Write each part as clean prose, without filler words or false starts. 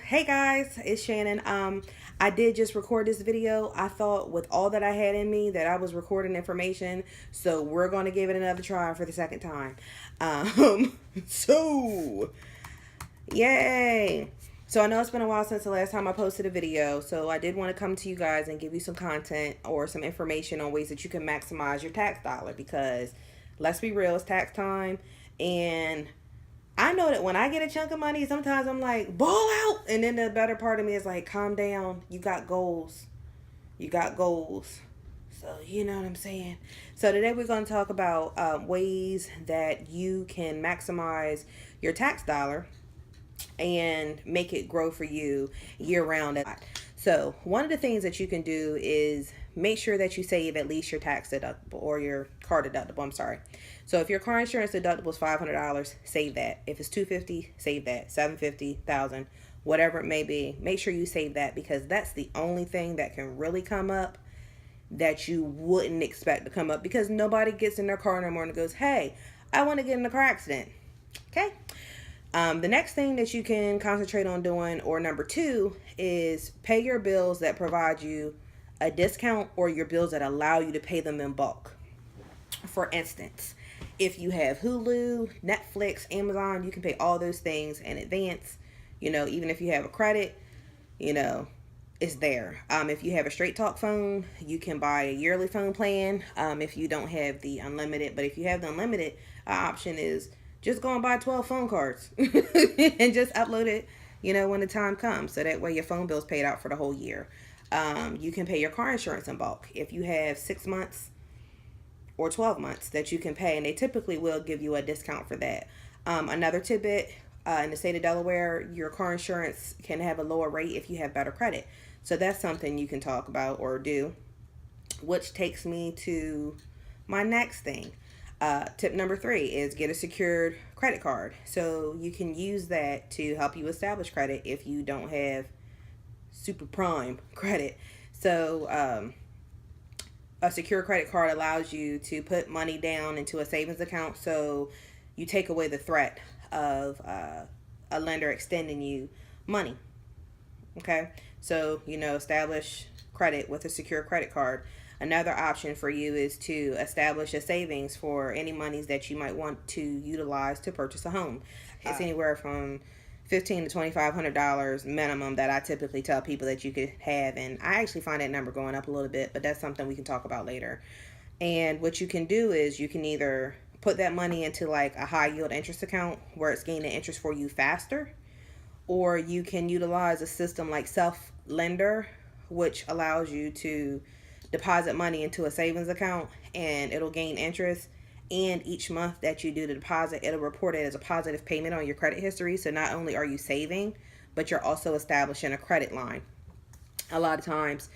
Hey guys, it's Shannon. I did just record this video. I thought with all that I had in me that I was recording information, so we're going to give it another try for the second time. Um, so yay! So I know it's been a while since the last time I posted a video, so I did want to come to you guys and give you some content or some information on ways that you can maximize your tax dollar because let's be real, it's tax time and I know that when I get a chunk of money, sometimes I'm like, ball out. And then the better part of me is like, calm down. You got goals. You got goals. So, you know what I'm saying? So, today we're going to talk about ways that you can maximize your tax dollar and make it grow for you year round. So, one of the things that you can do is make sure that you save at least your tax deductible or your car deductible. I'm sorry. So, if your car insurance deductible is $500, save that. If it's $250, save that. $750, $1,000, whatever it may be, make sure you save that because that's the only thing that can really come up that you wouldn't expect to come up because nobody gets in their car in the morning and goes, "Hey, I want to get in a car accident." Okay. The next thing that you can concentrate on doing, or number two, is pay your bills that provide you a discount or your bills that allow you to pay them in bulk. For instance, if you have Hulu, Netflix, Amazon, you can pay all those things in advance. Even if you have a credit, you know, it's there. If you have a straight talk phone, you can buy a yearly phone plan if you don't have the unlimited. But if you have the unlimited, option is just go and buy 12 phone cards and just upload it, when the time comes. So that way your phone bill's paid out for the whole year. You can pay your car insurance in bulk. If you have 6 months or 12 months that you can pay, and they typically will give you a discount for that. Another tidbit, in the state of Delaware, your car insurance can have a lower rate if you have better credit. So that's something you can talk about or do, which takes me to my next thing. Tip number 3 is get a secured credit card. So you can use that to help you establish credit if you don't have super prime credit. So a secure credit card allows you to put money down into a savings account, so you take away the threat of a lender extending you money. Okay, so establish credit with a secure credit card. Another option for you is to establish a savings for any monies that you might want to utilize to purchase a home. It's anywhere from $1,500 to $2,500 minimum that I typically tell people that you could have, and I actually find that number going up a little bit, but that's something we can talk about later. And what you can do is you can either put that money into like a high yield interest account where it's gaining interest for you faster, or you can utilize a system like Self Lender, which allows you to deposit money into a savings account and it'll gain interest. And each month that you do the deposit, it'll report it as a positive payment on your credit history. So not only are you saving, but you're also establishing a credit line. A lot of times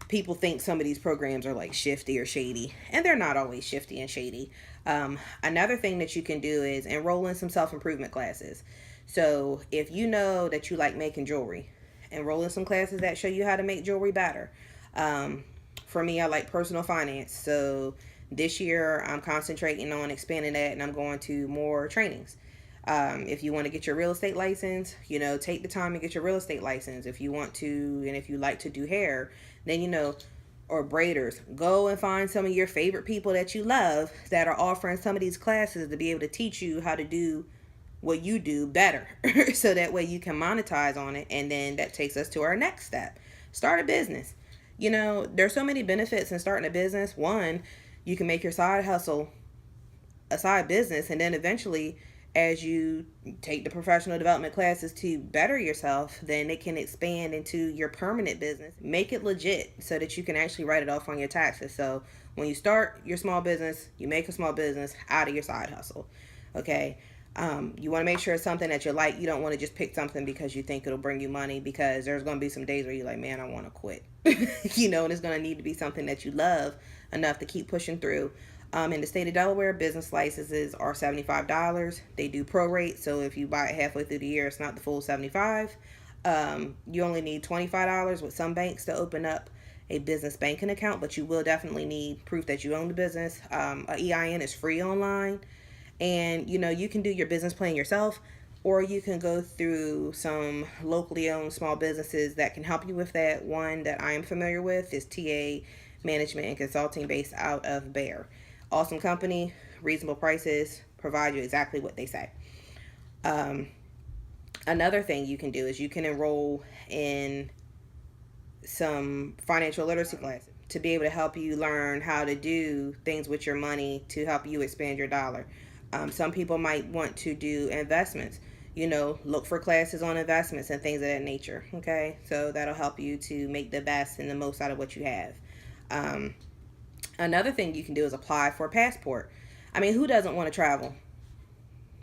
people think some of these programs are like shifty or shady, and they're not always shifty and shady. Another thing that you can do is enroll in some self-improvement classes. So if you know that you like making jewelry, enroll in some classes that show you how to make jewelry better. For me, I like personal finance. So this year, I'm concentrating on expanding that, and I'm going to more trainings. If you want to get your real estate license, take the time and get your real estate license. If you want to, and if you like to do hair, then, or braiders, go and find some of your favorite people that you love that are offering some of these classes to be able to teach you how to do what you do better. So that way you can monetize on it. And then that takes us to our next step. Start a business. There's so many benefits in starting a business. One, you can make your side hustle a side business, and then eventually as you take the professional development classes to better yourself, then it can expand into your permanent business. Make it legit so that you can actually write it off on your taxes. So when you start your small business, you make a small business out of your side hustle. Okay. You want to make sure it's something that you like. You don't want to just pick something because you think it'll bring you money, because there's going to be some days where you're like, man, I want to quit. And it's going to need to be something that you love enough to keep pushing through. In the state of Delaware, business licenses are $75. They do prorate, so if you buy it halfway through the year, it's not the full $75. You only need $25 with some banks to open up a business banking account, but you will definitely need proof that you own the business. A EIN is free online. And you can do your business plan yourself, or you can go through some locally owned small businesses that can help you with that. One that I am familiar with is TA Management and Consulting, based out of Bear. Awesome company, reasonable prices, provide you exactly what they say. Um, Another thing you can do is you can enroll in some financial literacy classes to be able to help you learn how to do things with your money to help you expand your dollar. Some people might want to do investments. Look for classes on investments and things of that nature. Okay, so that'll help you to make the best and the most out of what you have. Um, Another thing you can do is apply for a passport. I mean, who doesn't want to travel?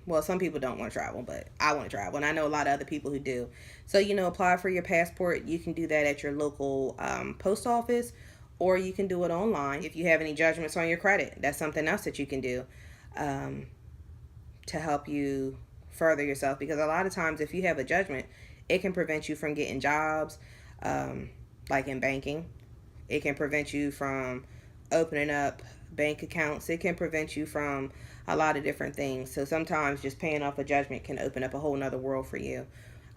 Well, some people don't want to travel, but I want to travel, and I know a lot of other people who do. So, apply for your passport. You can do that at your local post office, or you can do it online. If you have any judgments on your credit, that's something else that you can do um, to help you further yourself. Because a lot of times, if you have a judgment, it can prevent you from getting jobs, like in banking. It can prevent you from opening up bank accounts. It can prevent you from a lot of different things. So sometimes just paying off a judgment can open up a whole nother world for you.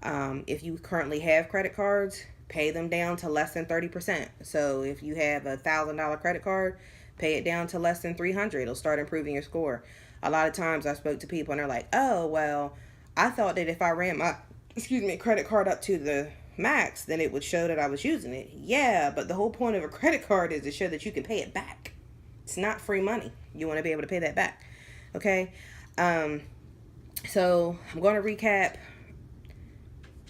If you currently have credit cards, pay them down to less than 30%. So if you have $1,000 credit card, pay it down to less than 300. It'll start improving your score. A lot of times I spoke to people and they're like, oh, well, I thought that if I ran my, credit card up to the max, then it would show that I was using it. Yeah, but the whole point of a credit card is to show that you can pay it back. It's not free money. You want to be able to pay that back. Okay? So I'm going to recap.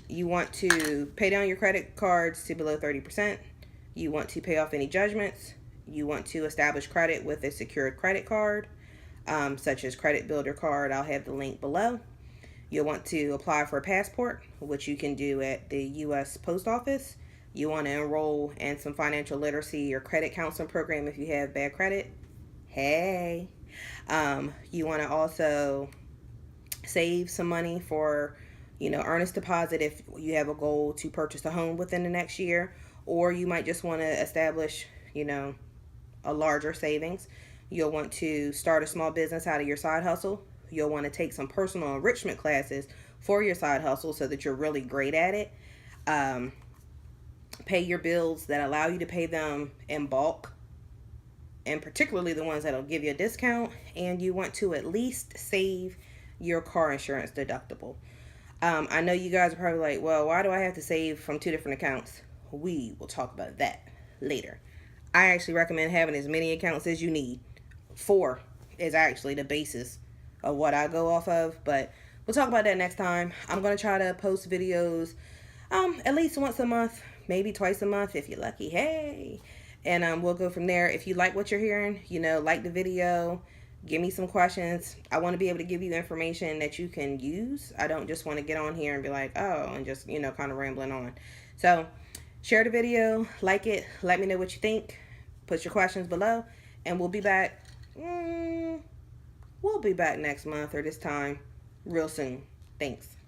You want to pay down your credit cards to below 30%. You want to pay off any judgments. You want to establish credit with a secured credit card, such as Credit Builder Card. I'll have the link below. You'll want to apply for a passport, which you can do at the U.S. Post Office. You want to enroll in some financial literacy or credit counseling program if you have bad credit. Hey. You want to also save some money for, earnest deposit if you have a goal to purchase a home within the next year, or you might just want to establish, a larger savings. You'll want to start a small business out of your side hustle. You'll want to take some personal enrichment classes for your side hustle so that you're really great at it. Pay your bills that allow you to pay them in bulk, and particularly the ones that'll give you a discount. And you want to at least save your car insurance deductible. I know you guys are probably like, well, why do I have to save from 2 different accounts? We will talk about that later. I actually recommend having as many accounts as you need. 4 is actually the basis of what I go off of, but we'll talk about that next time. I'm going to try to post videos at least once a month, maybe twice a month if you're lucky. Hey. And we'll go from there. If you like what you're hearing, like the video, give me some questions. I want to be able to give you information that you can use. I don't just want to get on here and be like, oh, and just, kind of rambling on. So share the video, like it, let me know what you think, put your questions below, and we'll be back. We'll be back next month or this time real soon. Thanks.